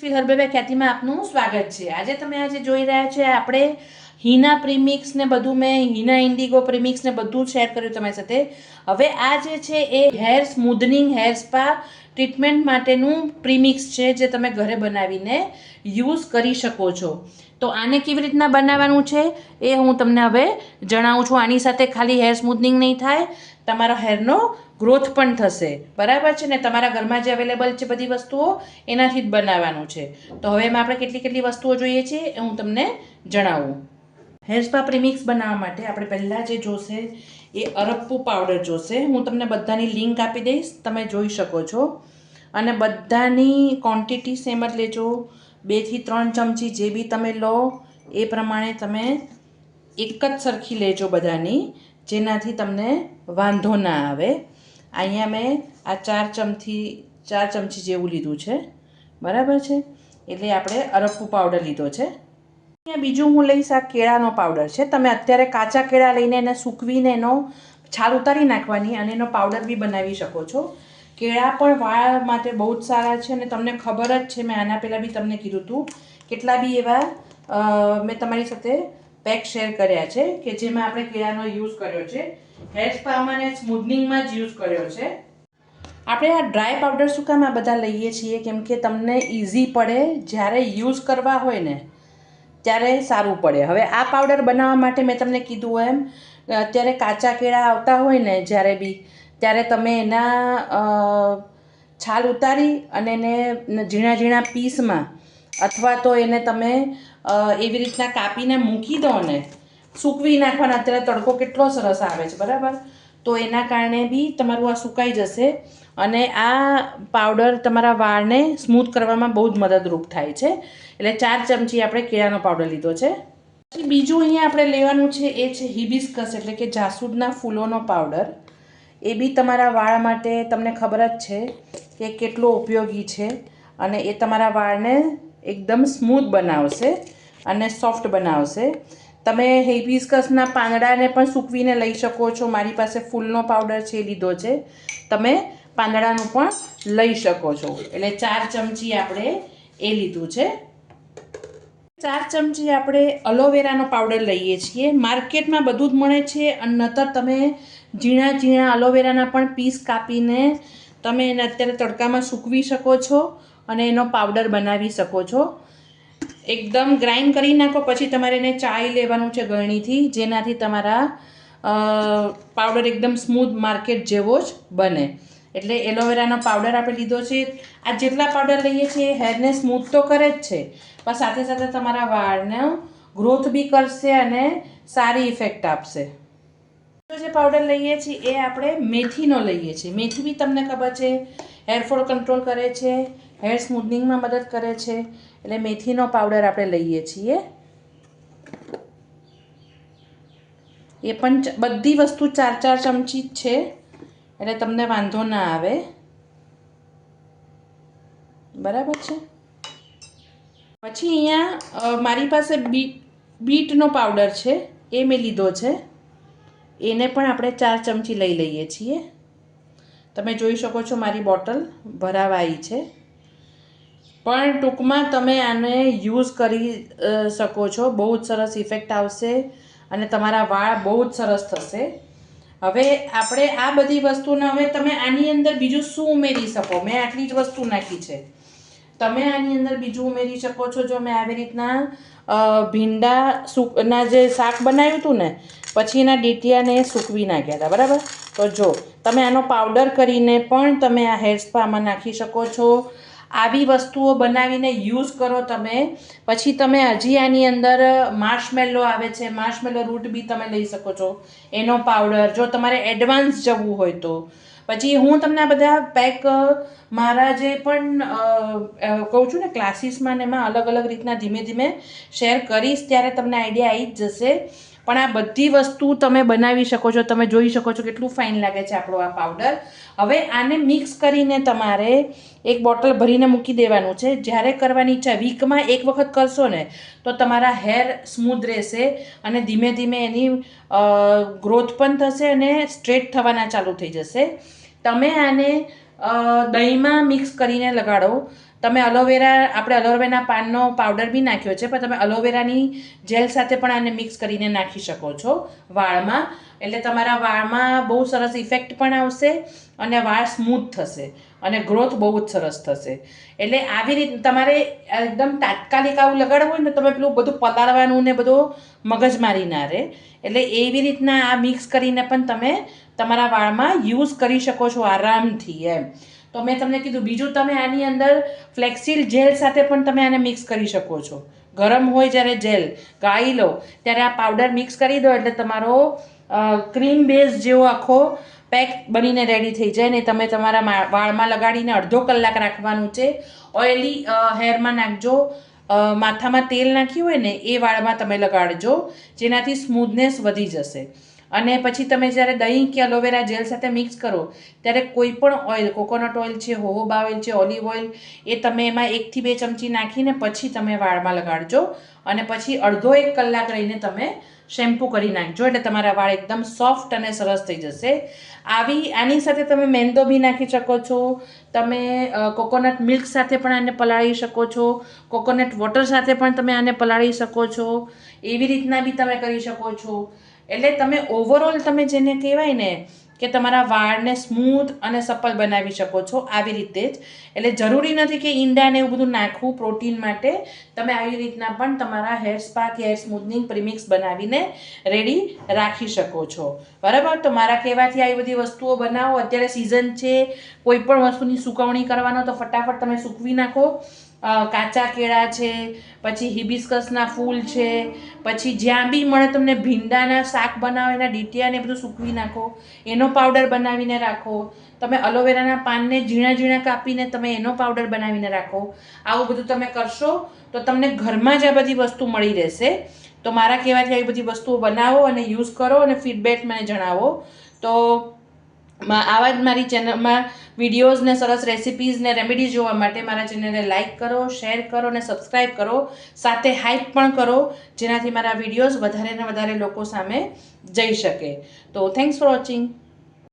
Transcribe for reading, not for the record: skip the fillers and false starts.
હર્બેવે ખ્યાતિમાં આપનું સ્વાગત છે। આજે તમે જોઈ રહ્યા છે આપણે હિના પ્રીમિક્સ ને બધું મેં હિના ઇન્ડિગો પ્રીમિક્સ ને બધું શેર કર્યું તમારી સાથે। હવે આ જે છે એ હેર સ્મૂધનિંગ હેર સ્પા ટ્રીટમેન્ટ માટેનું પ્રીમિક્સ છે જે તમે ઘરે બનાવીને યુઝ કરી શકો છો। તો આને કેવી રીતના બનાવવાનું છે એ હું તમને હવે જણાવું છું। આની સાથે ખાલી હેર સ્મૂથનિંગ નહીં થાય, તમારા હેરનો ગ્રોથ પણ થશે, બરાબર છે ને। તમારા ઘરમાં જે અવેલેબલ છે બધી વસ્તુઓ એનાથી જ બનાવવાનું છે। તો હવે એમાં આપણે કેટલી વસ્તુઓ જોઈએ છે એ હું તમને જણાવું। હેર સ્પા પ્રીમિક્સ બનાવવા માટે આપણે પહેલાં જે જોશે એ અરપ્પુ પાવડર જોશે। હું તમને બધાની લિંક આપી દઈશ, તમે જોઈ શકો છો। અને બધાની ક્વોન્ટિટી સેમ જ લેજો, 2 થી 3 ચમચી જે બી તમે લો એ પ્રમાણે તમે એક જ સરખી લેજો બધાની, જેનાથી તમને વાંધો ના આવે। અહીંયા મેં આ 4 ચમચી જેવું લીધું છે, બરાબર છે। એટલે આપણે અરપ્પુ પાવડર લીધો છે। અહીંયા બીજું હું લઈશ આ કેળાનો પાવડર છે। તમે અત્યારે કાચા કેળા લઈને એને સૂકવીને એનો છાલ ઉતારી નાખવાની અને એનો પાવડર બી બનાવી શકો છો। કેળા પણ વાળ માટે બહુ જ સારા છે અને તમને ખબર જ છે, મેં આના પહેલાં બી તમને કીધું હતું, કેટલા બી એવા મેં તમારી સાથે પેક શેર કર્યા છે કે જેમાં આપણે કેળાનો યુઝ કર્યો છે, હેર સ્પામાં અને સ્મૂથનિંગમાં જ યુઝ કર્યો છે। આપણે આ ડ્રાય પાવડર શું કામ આ બધા લઈએ છીએ, કેમ કે તમને ઇઝી પડે, જ્યારે યુઝ કરવા હોય ને ત્યારે સારું પડે। હવે આ પાવડર બનાવવા માટે મેં તમને કીધું એમ, અત્યારે કાચા કેળા આવતા હોય ને જ્યારે બી, ત્યારે તમે એના છાલ ઉતારી અને એને ઝીણા ઝીણા પીસમાં અથવા તો એને તમે એવી રીતના કાપીને મૂકી દો ને, સૂકવી નાખવાના। અત્યારે તડકો કેટલો સરસ આવે છે, બરાબર, તો એના કારણે બી તમારું આ સુકાઈ જશે અને આ પાવડર તમારા વાળને સ્મૂથ કરવામાં બહુ જ મદદરૂપ થાય છે। એટલે 4 ચમચી આપણે કેળાનો પાવડર લીધો છે। પછી બીજું અહીંયા આપણે લેવાનું છે એ છે હિબિસ્કસ એટલે કે જાસૂદના ફૂલોનો પાવડર। એ બી તમારા વાળ માટે તમને ખબર જ છે કે કેટલો ઉપયોગી છે અને એ તમારા વાળને એકદમ સ્મૂથ બનાવશે અને સોફ્ટ બનાવશે। તમે હિબિસ્કસના પાંદડાને પણ સૂકવીને લઈ શકો છો। મારી પાસે ફૂલનો પાવડર છે એ લીધો છે, તમે પાંદડાનું પણ લઈ શકો છો। એટલે 4 ચમચી આપણે એ લીધું છે। 4 ચમચી આપણે અલોવેરાનો પાવડર લઈએ છીએ। માર્કેટમાં બધું જ મળે છે અને નતર તમે ઝીણા ઝીણા અલોવેરાના પણ પીસ કાપીને તમે એને અત્યારે તડકામાં સૂકવી શકો છો અને એનો પાવડર બનાવી શકો છો। એકદમ ગ્રાઇન્ડ કરી નાખો, પછી તમારે એને ચાળી લેવાનું છે ગળણીથી, જેનાથી તમારા પાવડર એકદમ સ્મૂથ માર્કેટ જેવો જ બને। એટલે એલોવેરાનો પાવડર આપણે લીધો છે। આ જેટલા પાવડર લઈએ છીએ હેરને સ્મૂથ તો કરે જ છે, પણ સાથે સાથે તમારા વાળનો ગ્રોથ બી કરશે અને સારી ઇફેક્ટ આપશે। જે પાવડર લઈએ છીએ એ આપણે મેથીનો લઈએ છીએ। મેથી બી તમને ખબર છે હેરફોલ કંટ્રોલ કરે છે, હેર સ્મૂથનિંગમાં મદદ કરે છે, એટલે મેથીનો પાવડર આપણે લઈએ છીએ। એ પણ બધી વસ્તુ 4 ચમચી જ છે, એટલે તમને વાંધો ના આવે, બરાબર છે। પછી અહીંયા મારી પાસે બીટનો પાવડર છે એ મેં લીધો છે। એને પણ આપણે 4 ચમચી લઈ લઈએ છીએ। તમે જોઈ શકો છો મારી બોટલ ભરાવાઈ છે, પણ ટૂંકમાં તમે આને યુઝ કરી શકો છો, બહુ જ સરસ ઇફેક્ટ આવશે અને તમારા વાળ બહુ જ સરસ થશે। હવે આપણે આ બધી વસ્તુને હવે તમે આની અંદર બીજું શું ઉમેરી શકો, મેં આટલી જ વસ્તુ નાખી છે, તમે આની અંદર બીજું ઉમેરી શકો છો। જો મેં આવી રીતના ભીંડા જે શાક બનાવ્યું હતું ને, પછી એના ડીટિયાને સૂકવી નાખ્યા હતા, બરાબર, તો જો તમે આનો પાવડર કરીને પણ તમે આ હેર સ્પામાં નાખી શકો છો। આવી વસ્તુઓ બનાવીને યુઝ કરો તમે। પછી તમે હજી આની અંદર માર્શમેલો આવે છે, માર્શમેલો રૂટ બી તમે લઈ શકો છો, એનો પાવડર, જો તમારે એડવાન્સ જવું હોય તો। પછી હું તમને આ બધા પેક મારા જે પણ કહું છું ને ક્લાસીસમાં ને એમાં અલગ અલગ રીતના ધીમે ધીમે શેર કરીશ, ત્યારે તમને આઈડિયા આવી જ જશે। પણ આ બધી વસ્તુ તમે બનાવી શકો છો। તમે જોઈ શકો છો કેટલું ફાઇન લાગે છે આપણો આ પાવડર। હવે આને મિક્સ કરીને તમારે એક બોટલ ભરીને મૂકી દેવાનું છે। જ્યારે કરવાની ઈચ્છા, વીકમાં 1 વખત કરશો ને તો તમારા હેર સ્મૂથ રહેશે અને ધીમે ધીમે એની ગ્રોથ પણ થશે અને સ્ટ્રેટ થવાના ચાલુ થઈ જશે। તમે આને દહીંમાં મિક્સ કરીને લગાડો, તમે એલોવેરા આપણે એલોવેરાના પાનનો પાવડર બી નાખ્યો છે, પણ તમે એલોવેરાની જેલ સાથે પણ આને મિક્સ કરીને નાખી શકો છો વાળમાં. એટલે તમારા વાળમાં બહુ સરસ ઇફેક્ટ પણ આવશે અને વાળ સ્મૂથ થશે અને ગ્રોથ બહુ જ સરસ થશે. એટલે આવી રીતે તમારે એકદમ તાત્કાલિક આવું લગાડવું હોય ને, તમે પેલું બધું પલાળવાનું ને બધું મગજમારી ના રહે. એટલે એવી રીતના આ મિક્સ કરીને પણ તમે તમારા વાળમાં યુઝ કરી શકો છો આરામથી એમ. તો મેં તમને કીધું, બીજું તમે આની અંદર ફ્લેક્સિલ જેલ સાથે પણ તમે આને મિક્સ કરી શકો છો. ગરમ હોય જ્યારે જેલ ગાળી લો ત્યારે આ પાવડર મિક્સ કરી દો એટલે તમારો ક્રીમ બેઝ જેવો આખો પેક બનીને રેડી થઈ જાય ને તમે તમારા વાળમાં લગાડીને અડધો કલાક રાખવાનું છે. ઓઇલી હેરમાં નાખજો, માથામાં તેલ નાખ્યું હોય ને એ વાળમાં તમે લગાડજો, જેનાથી સ્મૂધનેસ વધી જશે. અને પછી તમે જ્યારે દહીં કે એલોવેરા જેલ સાથે મિક્સ કરો ત્યારે કોઈ પણ ઓઇલ, કોકોનટ ઓઇલ છે, જોહોબા ઓઇલ છે, ઓલિવ ઓઇલ, એ તમે એમાં 1 થી 2 ચમચી નાખીને પછી તમે વાળમાં લગાડજો અને પછી અડધો 1 કલાક રહીને તમે શેમ્પૂ કરી નાખજો. એટલે તમારા વાળ એકદમ સોફ્ટ અને સરસ થઈ જશે. આની સાથે તમે મેંદો બી નાખી શકો છો, તમે કોકોનટ મિલ્ક સાથે પણ આને પલાળી શકો છો, કોકોનટ વોટર સાથે પણ તમે આને પલાળી શકો છો. એવી રીતના બી તમે કરી શકો છો. એટલે તમે ઓવરઓલ તમે જેને કહેવાય ને કે તમારા વાળને સ્મૂથ અને સપલ બનાવી શકો છો આવી રીતે જ. એટલે જરૂરી નથી કે ઈંડા ને એવું બધું નાખવું પ્રોટીન માટે. તમે આવી રીતના પણ તમારા હેર સ્પા કે હેર સ્મૂથનિંગ પ્રીમિક્સ બનાવીને રેડી રાખી શકો છો. બરાબર? તો મારા કહેવાથી આવી બધી વસ્તુઓ બનાવો. અત્યારે સિઝન છે, કોઈ પણ વસ્તુની સુકવણી કરવાનો તો ફટાફટ તમે સૂકવી નાખો. કાચા કેળા છે, પછી હિબિસ્કસના ફૂલ છે, પછી જ્યાં બી મળે તમને ભીંડાના શાક બનાવો એના ડીટિયાને બધું સૂકવી નાખો, એનો પાવડર બનાવીને રાખો. તમે એલોવેરાના પાનને ઝીણા ઝીણા કાપીને તમે એનો પાવડર બનાવીને રાખો. આવું બધું તમે કરશો તો તમને ઘરમાં જ આ બધી વસ્તુ મળી રહેશે. તો મારા કહેવાથી આવી બધી વસ્તુઓ બનાવો અને યુઝ કરો અને ફીડબેક મને જણાવો. તો આવા જ મારી ચેનલમાં વિડીયોઝ ને સરસ રેસિપીઝ ને રેમેડીઝ જોવા માટે મારા ચેનલને લાઇક કરો, શેર કરો અને સબસ્ક્રાઈબ કરો. સાથે હાઇપ પણ કરો, જેનાથી મારા વિડીયોઝ વધારે ને વધારે લોકો સામે જઈ શકે. તો થેન્ક્સ ફોર વોચિંગ.